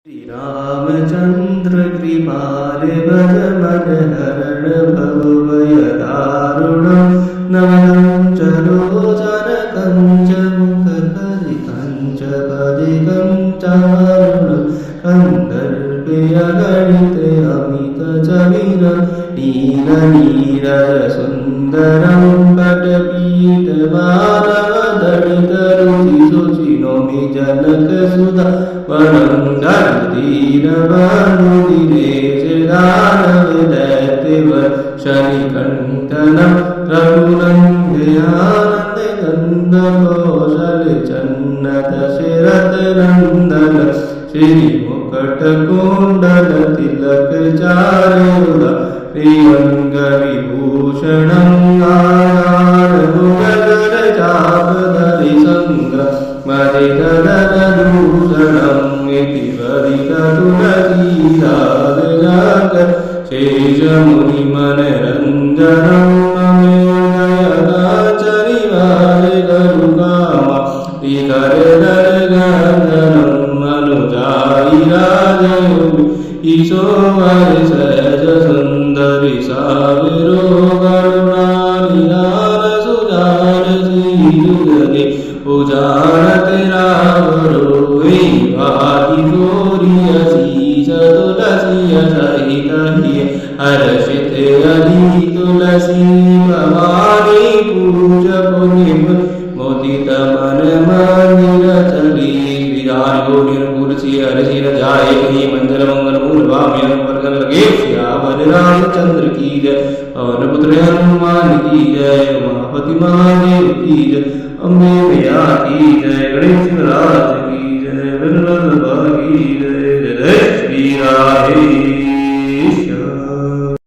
श्री रामचंद्र कृपाल भज मन हरण भव भय दारुण नमनं चरोचन कंच मुख करि कंच पदि कंचारुण कंदर्पे अगणित अमित जविन नील नीरज सुंदरं पटपीत मानव दलित रुचि सुचि नोमि जनक सुधा वरं दीन बनु दिनेश दानव दैत्यव शनिकण्ठनं रघुनन्दयानन्द नन्द कौशल चन्नत शिरत नन्दन श्री मुकुट कुण्डल तिलक चारुल प्रियंग विभूषणं आधार मुगल चापधरि संग्र मदिदलन दूषणम् इति वदित तुलसीदास शेषमुनिमनरञ्जनं नमेदयनाचरिवार गरुकामा विकरदलगन्धनं मनुजायि राजयोगि ईशोवर सहज सुन्दरि साविरो करुणानिधान सुजान श्रीयुगदे उजानत रावरो भाति गोरिय शीश तुलसीय सहित हिय हर्षित अधि तुलसी भवानी पूज पुण्य मोदित मन मंदिर चली विधान गो निर्मूल सी हर्षि न जाए कहीं मंजर मंगल मूल भामियन वर्गन लगे श्यावर रामचंद्र की जय पवन पुत्र हनुमान की जय उमापति महादेव की जय अम्बे मैया की जय गणेश महाराज की जय विरल की जय जय श्री राधे।